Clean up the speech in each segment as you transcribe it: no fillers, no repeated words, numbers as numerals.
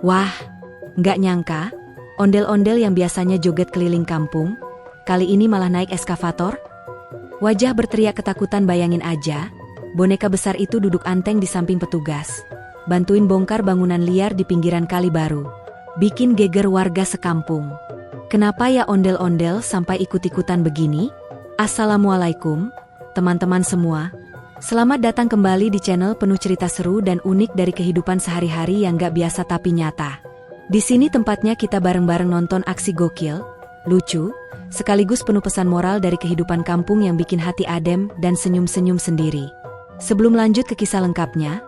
Wah, nggak nyangka, ondel-ondel yang biasanya joget keliling kampung, kali ini malah naik eskavator? Wajah berteriak ketakutan, bayangin aja, boneka besar itu duduk anteng di samping petugas, bantuin bongkar bangunan liar di pinggiran kali baru. Bikin geger warga sekampung. Kenapa ya ondel-ondel sampai ikut-ikutan begini? Assalamualaikum, teman-teman semua. Selamat datang kembali di channel penuh cerita seru dan unik dari kehidupan sehari-hari yang gak biasa tapi nyata. Di sini tempatnya kita bareng-bareng nonton aksi gokil, lucu, sekaligus penuh pesan moral dari kehidupan kampung yang bikin hati adem dan senyum-senyum sendiri. Sebelum lanjut ke kisah lengkapnya,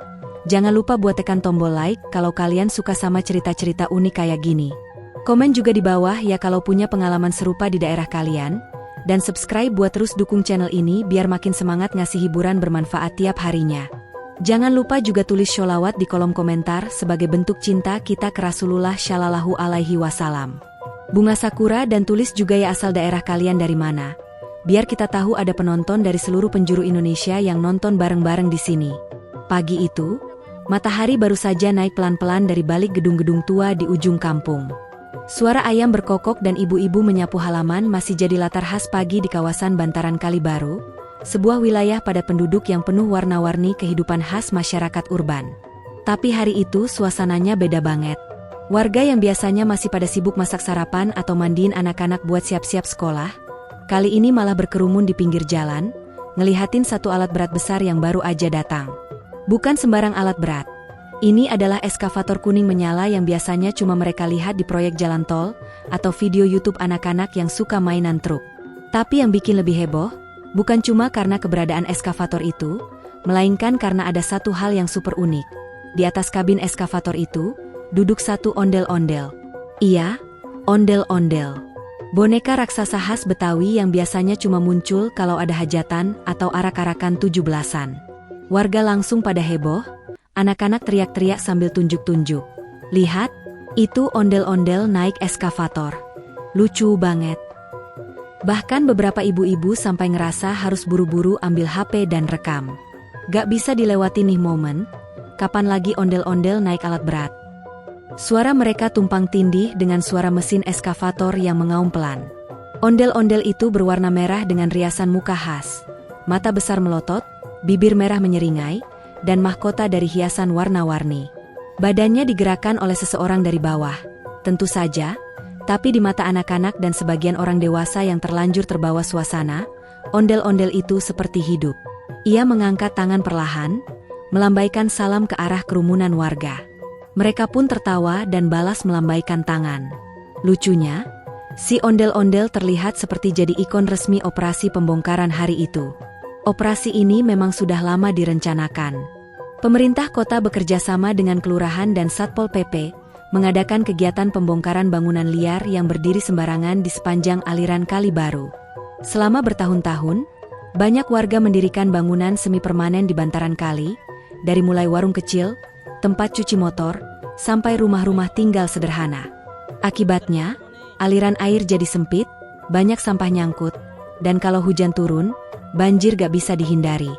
jangan lupa buat tekan tombol like kalau kalian suka sama cerita-cerita unik kayak gini. Komen juga di bawah ya kalau punya pengalaman serupa di daerah kalian. Dan subscribe buat terus dukung channel ini biar makin semangat ngasih hiburan bermanfaat tiap harinya. Jangan lupa juga tulis sholawat di kolom komentar sebagai bentuk cinta kita ke Rasulullah Shallallahu Alaihi Wasallam. Bunga sakura dan tulis juga ya asal daerah kalian dari mana. Biar kita tahu ada penonton dari seluruh penjuru Indonesia yang nonton bareng-bareng di sini. Pagi itu, matahari baru saja naik pelan-pelan dari balik gedung-gedung tua di ujung kampung. Suara ayam berkokok dan ibu-ibu menyapu halaman masih jadi latar khas pagi di kawasan bantaran Kali Baru, sebuah wilayah padat penduduk yang penuh warna-warni kehidupan khas masyarakat urban. Tapi hari itu suasananya beda banget. Warga yang biasanya masih pada sibuk masak sarapan atau mandiin anak-anak buat siap-siap sekolah, kali ini malah berkerumun di pinggir jalan, ngelihatin satu alat berat besar yang baru aja datang. Bukan sembarang alat berat. Ini adalah eskavator kuning menyala yang biasanya cuma mereka lihat di proyek jalan tol atau video YouTube anak-anak yang suka mainan truk. Tapi yang bikin lebih heboh, bukan cuma karena keberadaan eskavator itu, melainkan karena ada satu hal yang super unik. Di atas kabin eskavator itu, duduk satu ondel-ondel. Iya, ondel-ondel. Boneka raksasa khas Betawi yang biasanya cuma muncul kalau ada hajatan atau arak-arakan 17-an. Warga langsung pada heboh. Anak-anak teriak-teriak sambil tunjuk-tunjuk. Lihat, itu ondel-ondel naik eskavator. Lucu banget. Bahkan beberapa ibu-ibu sampai ngerasa harus buru-buru ambil HP dan rekam. Gak bisa dilewati nih momen, kapan lagi ondel-ondel naik alat berat. Suara mereka tumpang tindih dengan suara mesin eskavator yang mengaum pelan. Ondel-ondel itu berwarna merah dengan riasan muka khas. Mata besar melotot, bibir merah menyeringai, dan mahkota dari hiasan warna-warni. Badannya digerakkan oleh seseorang dari bawah, tentu saja, tapi di mata anak-anak dan sebagian orang dewasa yang terlanjur terbawa suasana, ondel-ondel itu seperti hidup. Ia mengangkat tangan perlahan, melambaikan salam ke arah kerumunan warga. Mereka pun tertawa dan balas melambaikan tangan. Lucunya, si ondel-ondel terlihat seperti jadi ikon resmi operasi pembongkaran hari itu. Operasi ini memang sudah lama direncanakan. Pemerintah kota bekerja sama dengan kelurahan dan Satpol PP, mengadakan kegiatan pembongkaran bangunan liar yang berdiri sembarangan di sepanjang aliran Kali Baru. Selama bertahun-tahun, banyak warga mendirikan bangunan semi permanen di bantaran kali, dari mulai warung kecil, tempat cuci motor, sampai rumah-rumah tinggal sederhana. Akibatnya, aliran air jadi sempit, banyak sampah nyangkut, dan kalau hujan turun, banjir gak bisa dihindari.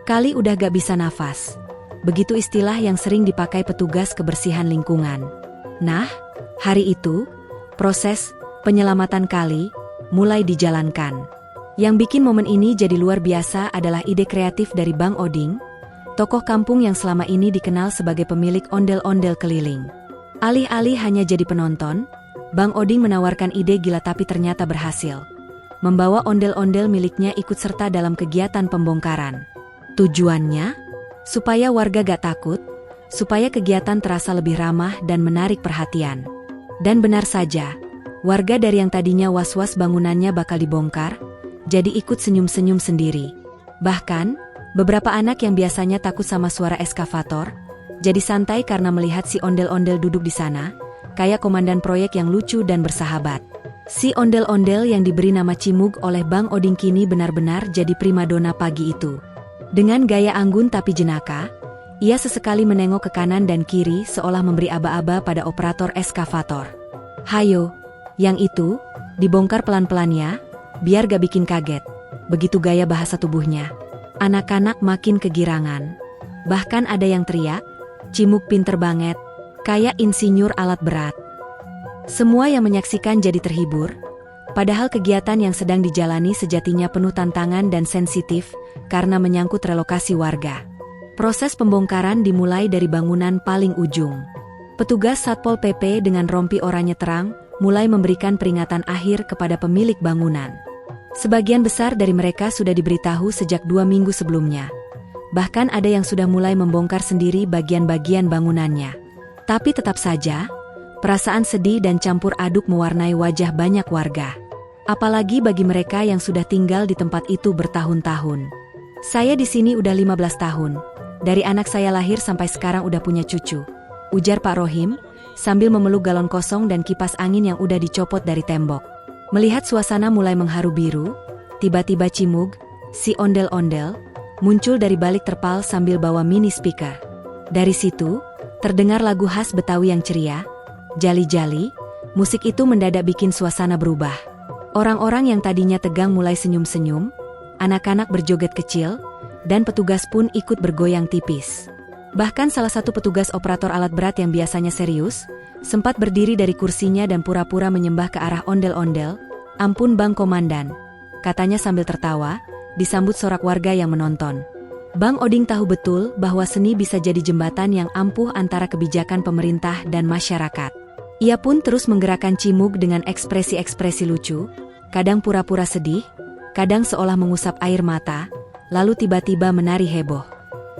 Kali udah gak bisa nafas. Begitu istilah yang sering dipakai petugas kebersihan lingkungan. Nah, hari itu, proses penyelamatan kali mulai dijalankan. Yang bikin momen ini jadi luar biasa adalah ide kreatif dari Bang Oding, tokoh kampung yang selama ini dikenal sebagai pemilik ondel-ondel keliling. Alih-alih hanya jadi penonton, Bang Oding menawarkan ide gila tapi ternyata berhasil. Membawa ondel-ondel miliknya ikut serta dalam kegiatan pembongkaran. Tujuannya, supaya warga gak takut, supaya kegiatan terasa lebih ramah dan menarik perhatian. Dan benar saja, warga dari yang tadinya was-was bangunannya bakal dibongkar, jadi ikut senyum-senyum sendiri. Bahkan, beberapa anak yang biasanya takut sama suara eskavator, jadi santai karena melihat si ondel-ondel duduk di sana, kayak komandan proyek yang lucu dan bersahabat. Si ondel-ondel yang diberi nama Cimug oleh Bang Oding kini benar-benar jadi primadona pagi itu. Dengan gaya anggun tapi jenaka, ia sesekali menengok ke kanan dan kiri seolah memberi aba-aba pada operator eskavator. Hayo, yang itu, dibongkar pelan-pelan ya, biar gak bikin kaget. Begitu gaya bahasa tubuhnya. Anak-anak makin kegirangan. Bahkan ada yang teriak, Cimug pinter banget, kayak insinyur alat berat. Semua yang menyaksikan jadi terhibur, padahal kegiatan yang sedang dijalani sejatinya penuh tantangan dan sensitif karena menyangkut relokasi warga. Proses pembongkaran dimulai dari bangunan paling ujung. Petugas Satpol PP dengan rompi oranye terang mulai memberikan peringatan akhir kepada pemilik bangunan. Sebagian besar dari mereka sudah diberitahu sejak 2 minggu sebelumnya. Bahkan ada yang sudah mulai membongkar sendiri bagian-bagian bangunannya. Tapi tetap saja, perasaan sedih dan campur aduk mewarnai wajah banyak warga. Apalagi bagi mereka yang sudah tinggal di tempat itu bertahun-tahun. Saya di sini udah 15 tahun. Dari anak saya lahir sampai sekarang udah punya cucu, ujar Pak Rohim, sambil memeluk galon kosong dan kipas angin yang udah dicopot dari tembok. Melihat suasana mulai mengharu biru, tiba-tiba Cimug, si ondel-ondel, muncul dari balik terpal sambil bawa mini speaker. Dari situ, terdengar lagu khas Betawi yang ceria, Jali-Jali. Musik itu mendadak bikin suasana berubah. Orang-orang yang tadinya tegang mulai senyum-senyum, anak-anak berjoget kecil, dan petugas pun ikut bergoyang tipis. Bahkan salah satu petugas operator alat berat yang biasanya serius, sempat berdiri dari kursinya dan pura-pura menyembah ke arah ondel-ondel. "Ampun Bang Komandan," katanya sambil tertawa, disambut sorak warga yang menonton. Bang Oding tahu betul bahwa seni bisa jadi jembatan yang ampuh antara kebijakan pemerintah dan masyarakat. Ia pun terus menggerakkan Cimug dengan ekspresi-ekspresi lucu, kadang pura-pura sedih, kadang seolah mengusap air mata, lalu tiba-tiba menari heboh.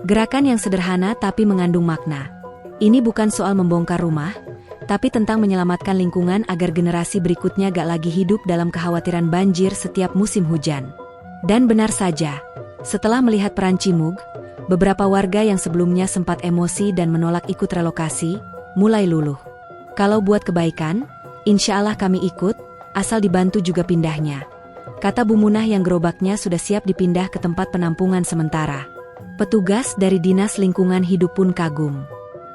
Gerakan yang sederhana tapi mengandung makna. Ini bukan soal membongkar rumah, tapi tentang menyelamatkan lingkungan agar generasi berikutnya gak lagi hidup dalam kekhawatiran banjir setiap musim hujan. Dan benar saja, setelah melihat peran Cimug, beberapa warga yang sebelumnya sempat emosi dan menolak ikut relokasi, mulai luluh. "Kalau buat kebaikan, insya Allah kami ikut, asal dibantu juga pindahnya," kata Bu Munah yang gerobaknya sudah siap dipindah ke tempat penampungan sementara. Petugas dari Dinas Lingkungan Hidup pun kagum.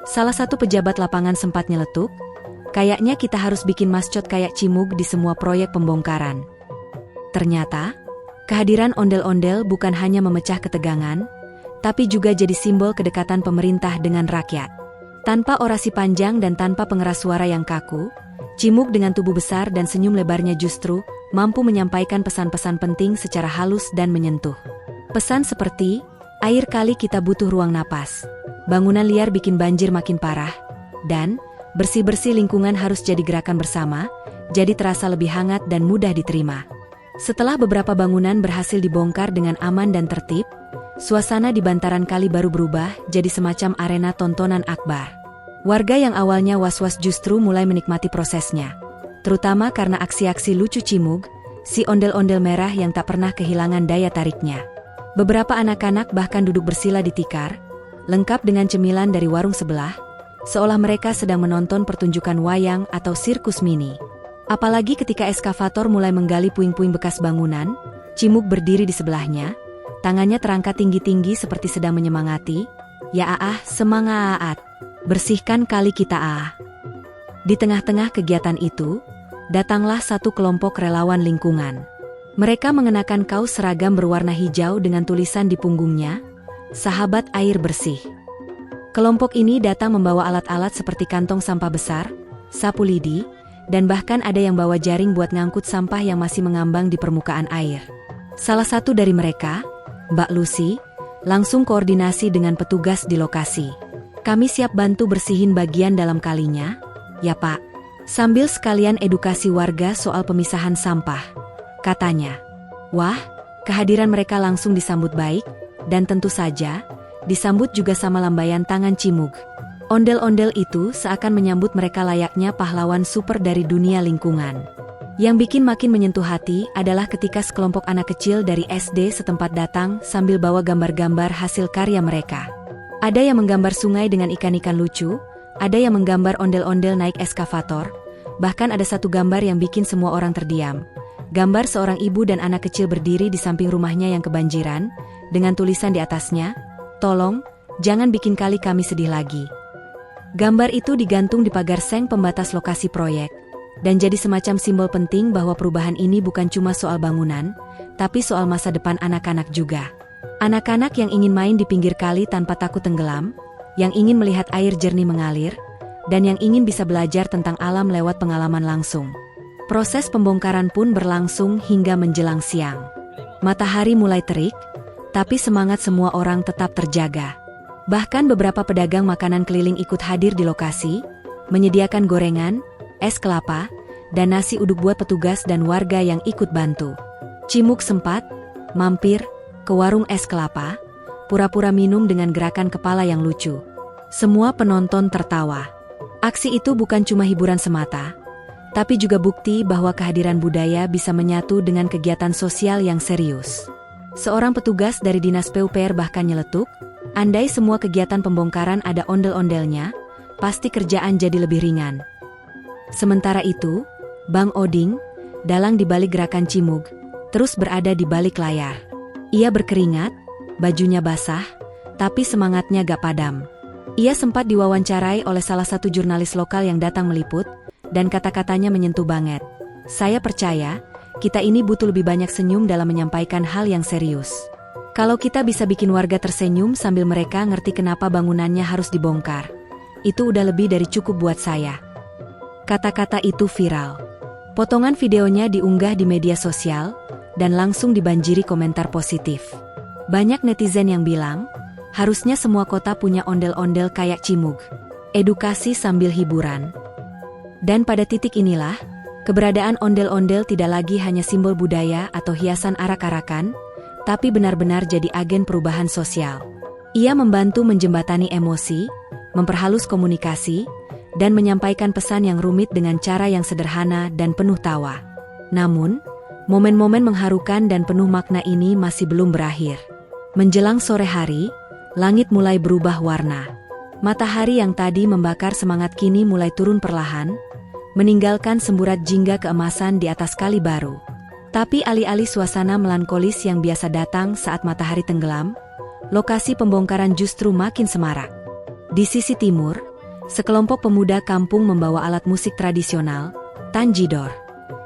Salah satu pejabat lapangan sempat nyeletuk, "Kayaknya kita harus bikin maskot kayak Cimug di semua proyek pembongkaran." Ternyata, kehadiran ondel-ondel bukan hanya memecah ketegangan, tapi juga jadi simbol kedekatan pemerintah dengan rakyat. Tanpa orasi panjang dan tanpa pengeras suara yang kaku, Cimug dengan tubuh besar dan senyum lebarnya justru mampu menyampaikan pesan-pesan penting secara halus dan menyentuh. Pesan seperti, "Air kali kita butuh ruang napas, bangunan liar bikin banjir makin parah, dan bersih-bersih lingkungan harus jadi gerakan bersama, jadi terasa lebih hangat dan mudah diterima." Setelah beberapa bangunan berhasil dibongkar dengan aman dan tertib, suasana di bantaran kali baru berubah jadi semacam arena tontonan akbar. Warga yang awalnya was-was justru mulai menikmati prosesnya, terutama karena aksi-aksi lucu Cimug, si ondel-ondel merah yang tak pernah kehilangan daya tariknya. Beberapa anak-anak bahkan duduk bersila di tikar, lengkap dengan cemilan dari warung sebelah, seolah mereka sedang menonton pertunjukan wayang atau sirkus mini. Apalagi ketika eskavator mulai menggali puing-puing bekas bangunan, Cimug berdiri di sebelahnya, tangannya terangkat tinggi-tinggi seperti sedang menyemangati, "Ya semangat, bersihkan kali kita . Di tengah-tengah kegiatan itu, datanglah satu kelompok relawan lingkungan. Mereka mengenakan kaos seragam berwarna hijau dengan tulisan di punggungnya, "Sahabat Air Bersih". Kelompok ini datang membawa alat-alat seperti kantong sampah besar, sapu lidi, dan bahkan ada yang bawa jaring buat ngangkut sampah yang masih mengambang di permukaan air. Salah satu dari mereka, Mbak Lucy, langsung koordinasi dengan petugas di lokasi. "Kami siap bantu bersihin bagian dalam kalinya, ya Pak." Sambil sekalian edukasi warga soal pemisahan sampah, katanya. Wah, kehadiran mereka langsung disambut baik, dan tentu saja, disambut juga sama lambaian tangan Cimug. Ondel-ondel itu seakan menyambut mereka layaknya pahlawan super dari dunia lingkungan. Yang bikin makin menyentuh hati adalah ketika sekelompok anak kecil dari SD setempat datang sambil bawa gambar-gambar hasil karya mereka. Ada yang menggambar sungai dengan ikan-ikan lucu, ada yang menggambar ondel-ondel naik eskavator, bahkan ada satu gambar yang bikin semua orang terdiam. Gambar seorang ibu dan anak kecil berdiri di samping rumahnya yang kebanjiran, dengan tulisan di atasnya, "Tolong, jangan bikin kali kami sedih lagi." Gambar itu digantung di pagar seng pembatas lokasi proyek, dan jadi semacam simbol penting bahwa perubahan ini bukan cuma soal bangunan, tapi soal masa depan anak-anak juga. Anak-anak yang ingin main di pinggir kali tanpa takut tenggelam, yang ingin melihat air jernih mengalir, dan yang ingin bisa belajar tentang alam lewat pengalaman langsung. Proses pembongkaran pun berlangsung hingga menjelang siang. Matahari mulai terik, tapi semangat semua orang tetap terjaga. Bahkan beberapa pedagang makanan keliling ikut hadir di lokasi, menyediakan gorengan, es kelapa, dan nasi uduk buat petugas dan warga yang ikut bantu. Cimug sempat mampir ke warung es kelapa, pura-pura minum dengan gerakan kepala yang lucu. Semua penonton tertawa. Aksi itu bukan cuma hiburan semata, tapi juga bukti bahwa kehadiran budaya bisa menyatu dengan kegiatan sosial yang serius. Seorang petugas dari Dinas PUPR bahkan nyeletuk, andai semua kegiatan pembongkaran ada ondel-ondelnya, pasti kerjaan jadi lebih ringan. Sementara itu, Bang Oding, dalang di balik gerakan Cimug, terus berada di balik layar. Ia berkeringat, bajunya basah, tapi semangatnya gak padam. Ia sempat diwawancarai oleh salah satu jurnalis lokal yang datang meliput, dan kata-katanya menyentuh banget. Saya percaya, kita ini butuh lebih banyak senyum dalam menyampaikan hal yang serius. Kalau kita bisa bikin warga tersenyum sambil mereka ngerti kenapa bangunannya harus dibongkar, itu udah lebih dari cukup buat saya. Kata-kata itu viral. Potongan videonya diunggah di media sosial, dan langsung dibanjiri komentar positif. Banyak netizen yang bilang, harusnya semua kota punya ondel-ondel kayak Cimug. Edukasi sambil hiburan. Dan pada titik inilah, keberadaan ondel-ondel tidak lagi hanya simbol budaya atau hiasan arak-arakan, tapi benar-benar jadi agen perubahan sosial. Ia membantu menjembatani emosi, memperhalus komunikasi, dan menyampaikan pesan yang rumit dengan cara yang sederhana dan penuh tawa. Namun, momen-momen mengharukan dan penuh makna ini masih belum berakhir. Menjelang sore hari, langit mulai berubah warna. Matahari yang tadi membakar semangat kini mulai turun perlahan, meninggalkan semburat jingga keemasan di atas kali baru. Tapi alih-alih suasana melankolis yang biasa datang saat matahari tenggelam, lokasi pembongkaran justru makin semarak. Di sisi timur, sekelompok pemuda kampung membawa alat musik tradisional, tanjidor.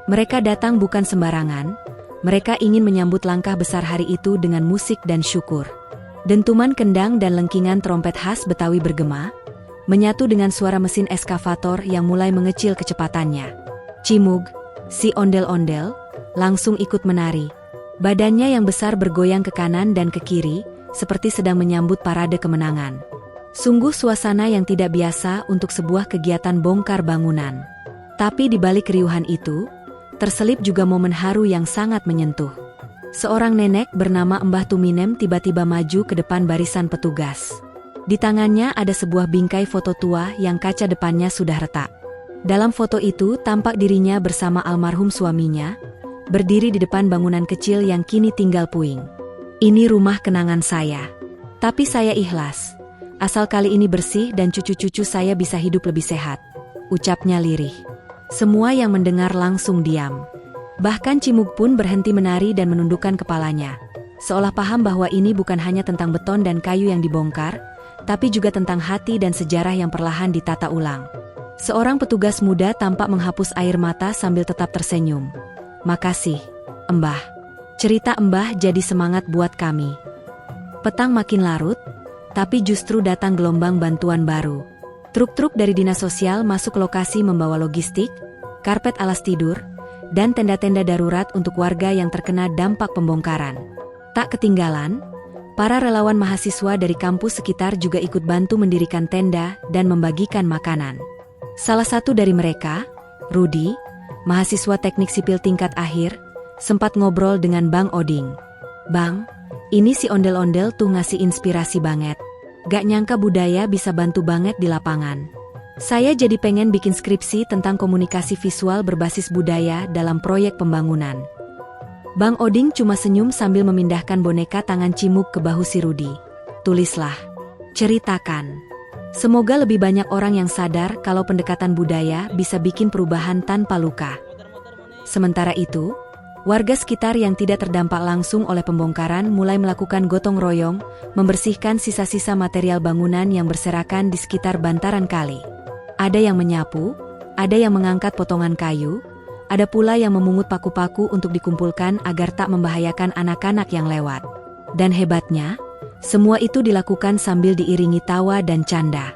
Mereka datang bukan sembarangan, mereka ingin menyambut langkah besar hari itu dengan musik dan syukur. Dentuman kendang dan lengkingan trompet khas Betawi bergema, menyatu dengan suara mesin eskavator yang mulai mengecil kecepatannya. Cimug, si ondel-ondel, langsung ikut menari. Badannya yang besar bergoyang ke kanan dan ke kiri, seperti sedang menyambut parade kemenangan. Sungguh suasana yang tidak biasa untuk sebuah kegiatan bongkar bangunan. Tapi di balik keriuhan itu, terselip juga momen haru yang sangat menyentuh. Seorang nenek bernama Mbah Tuminem tiba-tiba maju ke depan barisan petugas. Di tangannya ada sebuah bingkai foto tua yang kaca depannya sudah retak. Dalam foto itu tampak dirinya bersama almarhum suaminya, berdiri di depan bangunan kecil yang kini tinggal puing. Ini rumah kenangan saya. Tapi saya ikhlas. Asal kali ini bersih dan cucu-cucu saya bisa hidup lebih sehat, ucapnya lirih. Semua yang mendengar langsung diam. Bahkan Cimug pun berhenti menari dan menundukkan kepalanya, seolah paham bahwa ini bukan hanya tentang beton dan kayu yang dibongkar, tapi juga tentang hati dan sejarah yang perlahan ditata ulang. Seorang petugas muda tampak menghapus air mata sambil tetap tersenyum. Makasih, Mbah. Cerita Mbah jadi semangat buat kami. Petang makin larut, tapi justru datang gelombang bantuan baru. Truk-truk dari dinas sosial masuk lokasi membawa logistik, karpet alas tidur, dan tenda-tenda darurat untuk warga yang terkena dampak pembongkaran. Tak ketinggalan, para relawan mahasiswa dari kampus sekitar juga ikut bantu mendirikan tenda dan membagikan makanan. Salah satu dari mereka, Rudi, mahasiswa teknik sipil tingkat akhir, sempat ngobrol dengan Bang Oding. Bang, ini si ondel-ondel tuh ngasih inspirasi banget. Gak nyangka budaya bisa bantu banget di lapangan. Saya jadi pengen bikin skripsi tentang komunikasi visual berbasis budaya dalam proyek pembangunan. Bang Oding cuma senyum sambil memindahkan boneka tangan Cimug ke bahu si Rudi. Tulislah, ceritakan. Semoga lebih banyak orang yang sadar kalau pendekatan budaya bisa bikin perubahan tanpa luka. Sementara itu, warga sekitar yang tidak terdampak langsung oleh pembongkaran mulai melakukan gotong royong, membersihkan sisa-sisa material bangunan yang berserakan di sekitar bantaran kali. Ada yang menyapu, ada yang mengangkat potongan kayu, ada pula yang memungut paku-paku untuk dikumpulkan agar tak membahayakan anak-anak yang lewat. Dan hebatnya, semua itu dilakukan sambil diiringi tawa dan canda.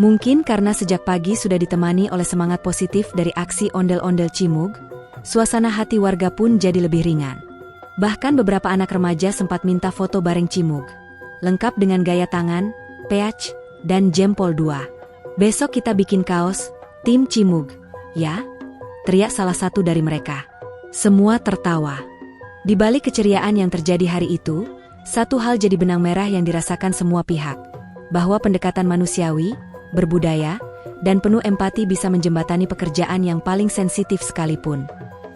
Mungkin karena sejak pagi sudah ditemani oleh semangat positif dari aksi ondel-ondel Cimug, suasana hati warga pun jadi lebih ringan. Bahkan beberapa anak remaja sempat minta foto bareng Cimug, lengkap dengan gaya tangan, peach, dan jempol 2. "Besok kita bikin kaos, tim Cimug, ya?" teriak salah satu dari mereka. Semua tertawa. Di balik keceriaan yang terjadi hari itu, satu hal jadi benang merah yang dirasakan semua pihak, bahwa pendekatan manusiawi, berbudaya, dan penuh empati bisa menjembatani pekerjaan yang paling sensitif sekalipun.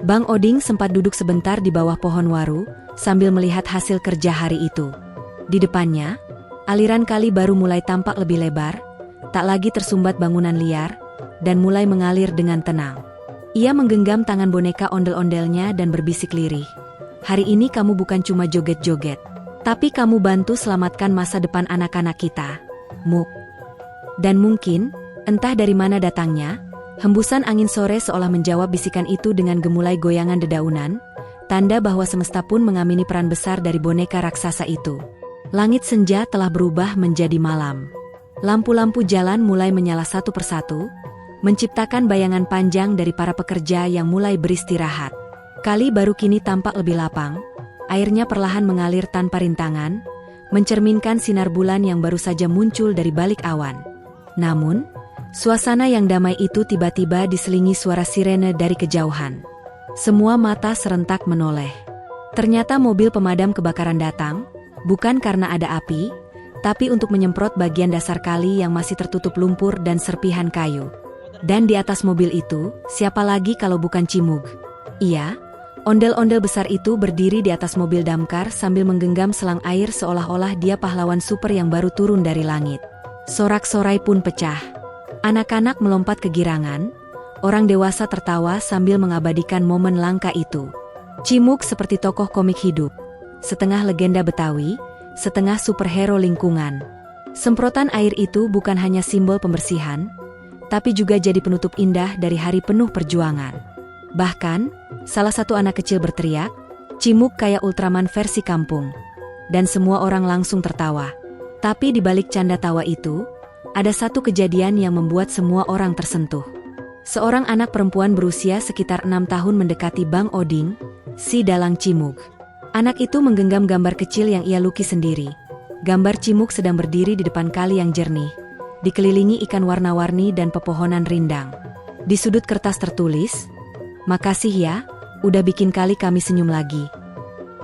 Bang Oding sempat duduk sebentar di bawah pohon waru, sambil melihat hasil kerja hari itu. Di depannya, aliran kali baru mulai tampak lebih lebar, tak lagi tersumbat bangunan liar, dan mulai mengalir dengan tenang. Ia menggenggam tangan boneka ondel-ondelnya dan berbisik lirih. "Hari ini kamu bukan cuma joget-joget, tapi kamu bantu selamatkan masa depan anak-anak kita, Muk." Dan mungkin, entah dari mana datangnya, hembusan angin sore seolah menjawab bisikan itu dengan gemulai goyangan dedaunan, tanda bahwa semesta pun mengamini peran besar dari boneka raksasa itu. Langit senja telah berubah menjadi malam. Lampu-lampu jalan mulai menyala satu persatu, menciptakan bayangan panjang dari para pekerja yang mulai beristirahat. Kali baru kini tampak lebih lapang, airnya perlahan mengalir tanpa rintangan, mencerminkan sinar bulan yang baru saja muncul dari balik awan. Namun, suasana yang damai itu tiba-tiba diselingi suara sirene dari kejauhan. Semua mata serentak menoleh. Ternyata mobil pemadam kebakaran datang, bukan karena ada api, tapi untuk menyemprot bagian dasar kali yang masih tertutup lumpur dan serpihan kayu. Dan di atas mobil itu, siapa lagi kalau bukan Cimug? Iya, ondel-ondel besar itu berdiri di atas mobil damkar sambil menggenggam selang air seolah-olah dia pahlawan super yang baru turun dari langit. Sorak-sorai pun pecah. Anak-anak melompat kegirangan, orang dewasa tertawa sambil mengabadikan momen langka itu. Cimug seperti tokoh komik hidup, setengah legenda Betawi, setengah superhero lingkungan. Semprotan air itu bukan hanya simbol pembersihan, tapi juga jadi penutup indah dari hari penuh perjuangan. Bahkan, salah satu anak kecil berteriak, "Cimug kayak Ultraman versi kampung." Dan semua orang langsung tertawa. Tapi di balik canda tawa itu, ada satu kejadian yang membuat semua orang tersentuh. Seorang anak perempuan berusia sekitar 6 tahun mendekati Bang Oding, si dalang Cimug. Anak itu menggenggam gambar kecil yang ia lukis sendiri. Gambar Cimug sedang berdiri di depan kali yang jernih, dikelilingi ikan warna-warni dan pepohonan rindang. Di sudut kertas tertulis, "Makasih ya, udah bikin kali kami senyum lagi."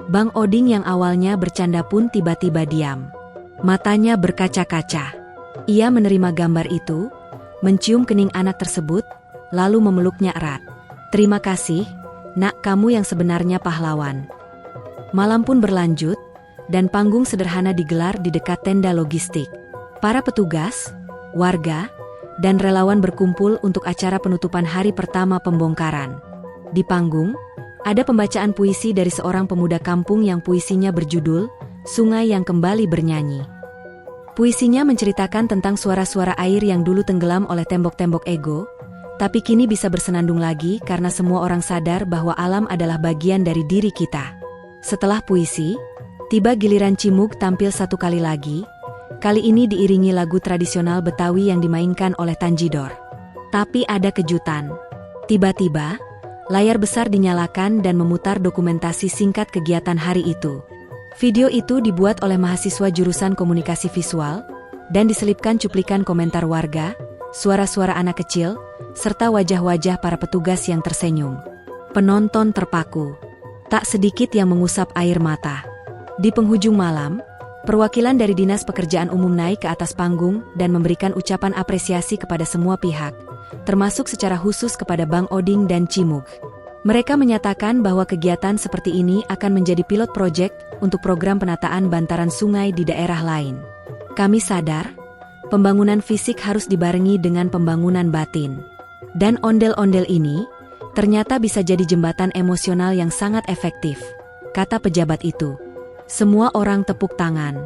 Bang Oding yang awalnya bercanda pun tiba-tiba diam. Matanya berkaca-kaca. Ia menerima gambar itu, mencium kening anak tersebut, lalu memeluknya erat. "Terima kasih, nak, kamu yang sebenarnya pahlawan." Malam pun berlanjut, dan panggung sederhana digelar di dekat tenda logistik. Para petugas, warga, dan relawan berkumpul untuk acara penutupan hari pertama pembongkaran. Di panggung, ada pembacaan puisi dari seorang pemuda kampung yang puisinya berjudul "Sungai yang Kembali Bernyanyi". Puisinya menceritakan tentang suara-suara air yang dulu tenggelam oleh tembok-tembok ego, tapi kini bisa bersenandung lagi karena semua orang sadar bahwa alam adalah bagian dari diri kita. Setelah puisi, tiba giliran Cimug tampil satu kali lagi, kali ini diiringi lagu tradisional Betawi yang dimainkan oleh Tanjidor. Tapi ada kejutan. Tiba-tiba, layar besar dinyalakan dan memutar dokumentasi singkat kegiatan hari itu. Video itu dibuat oleh mahasiswa jurusan komunikasi visual, dan diselipkan cuplikan komentar warga, suara-suara anak kecil, serta wajah-wajah para petugas yang tersenyum. Penonton terpaku. Tak sedikit yang mengusap air mata. Di penghujung malam, perwakilan dari Dinas Pekerjaan Umum naik ke atas panggung dan memberikan ucapan apresiasi kepada semua pihak, termasuk secara khusus kepada Bang Oding dan Cimug. Mereka menyatakan bahwa kegiatan seperti ini akan menjadi pilot project untuk program penataan bantaran sungai di daerah lain. Kami sadar, pembangunan fisik harus dibarengi dengan pembangunan batin. Dan ondel-ondel ini, ternyata bisa jadi jembatan emosional yang sangat efektif, kata pejabat itu. Semua orang tepuk tangan.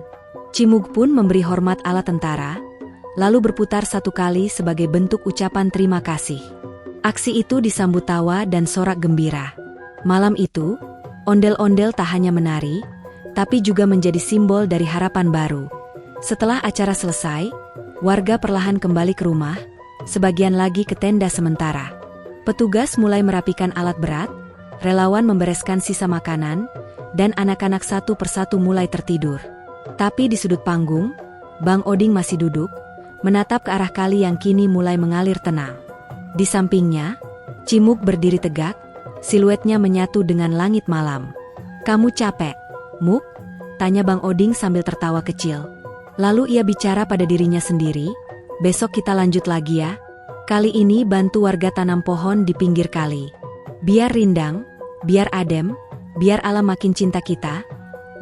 Cimug pun memberi hormat ala tentara, lalu berputar satu kali sebagai bentuk ucapan terima kasih. Aksi itu disambut tawa dan sorak gembira. Malam itu, ondel-ondel tak hanya menari, tapi juga menjadi simbol dari harapan baru. Setelah acara selesai, Warga perlahan kembali ke rumah, sebagian lagi ke tenda sementara. Petugas mulai merapikan alat berat, relawan membereskan sisa makanan, dan anak-anak satu persatu mulai tertidur. Tapi di sudut panggung, Bang Oding masih duduk, menatap ke arah kali yang kini mulai mengalir tenang. Di sampingnya, Cimuk berdiri tegak, siluetnya menyatu dengan langit malam. "Kamu capek, Muk?" tanya Bang Oding sambil tertawa kecil. Lalu ia bicara pada dirinya sendiri, "Besok kita lanjut lagi ya. Kali ini bantu warga tanam pohon di pinggir kali. Biar rindang, biar adem, biar alam makin cinta kita."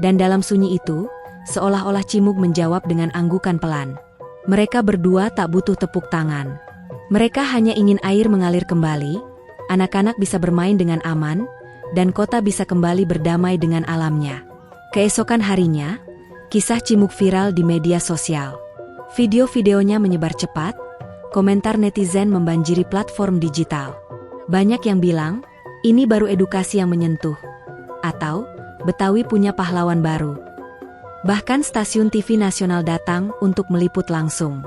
Dan dalam sunyi itu, seolah-olah Cimuk menjawab dengan anggukan pelan. Mereka berdua tak butuh tepuk tangan. Mereka hanya ingin air mengalir kembali, anak-anak bisa bermain dengan aman, dan kota bisa kembali berdamai dengan alamnya. Keesokan harinya, kisah Cimuk viral di media sosial. Video-videonya menyebar cepat, komentar netizen membanjiri platform digital. Banyak yang bilang, ini baru edukasi yang menyentuh. Atau, Betawi punya pahlawan baru. Bahkan stasiun TV nasional datang untuk meliput langsung.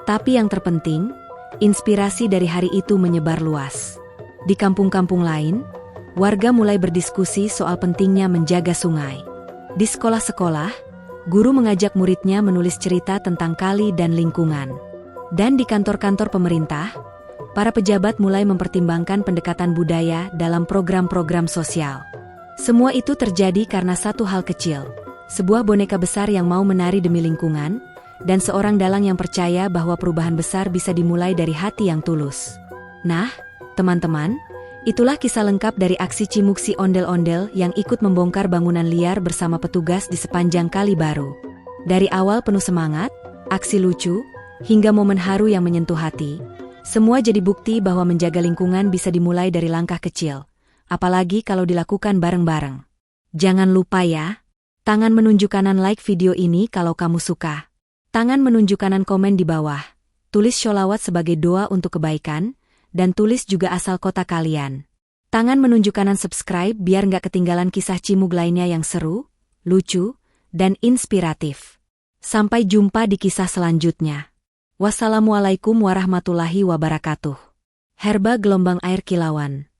Tapi yang terpenting, inspirasi dari hari itu menyebar luas. Di kampung-kampung lain, warga mulai berdiskusi soal pentingnya menjaga sungai. Di sekolah-sekolah, guru mengajak muridnya menulis cerita tentang kali dan lingkungan. Dan di kantor-kantor pemerintah, para pejabat mulai mempertimbangkan pendekatan budaya dalam program-program sosial. Semua itu terjadi karena satu hal kecil, sebuah boneka besar yang mau menari demi lingkungan, dan seorang dalang yang percaya bahwa perubahan besar bisa dimulai dari hati yang tulus. Nah, teman-teman, itulah kisah lengkap dari aksi Cimuk si ondel-ondel yang ikut membongkar bangunan liar bersama petugas di sepanjang Kali Baru. Dari awal penuh semangat, aksi lucu, hingga momen haru yang menyentuh hati, semua jadi bukti bahwa menjaga lingkungan bisa dimulai dari langkah kecil, apalagi kalau dilakukan bareng-bareng. Jangan lupa ya, tangan menunjuk kanan like video ini kalau kamu suka. Tangan menunjuk kanan komen di bawah, tulis sholawat sebagai doa untuk kebaikan, dan tulis juga asal kota kalian. Tangan menunjuk kanan subscribe biar nggak ketinggalan kisah Cimuk lainnya yang seru, lucu, dan inspiratif. Sampai jumpa di kisah selanjutnya. Wassalamualaikum warahmatullahi wabarakatuh. Herba Gelombang Air Kilauan.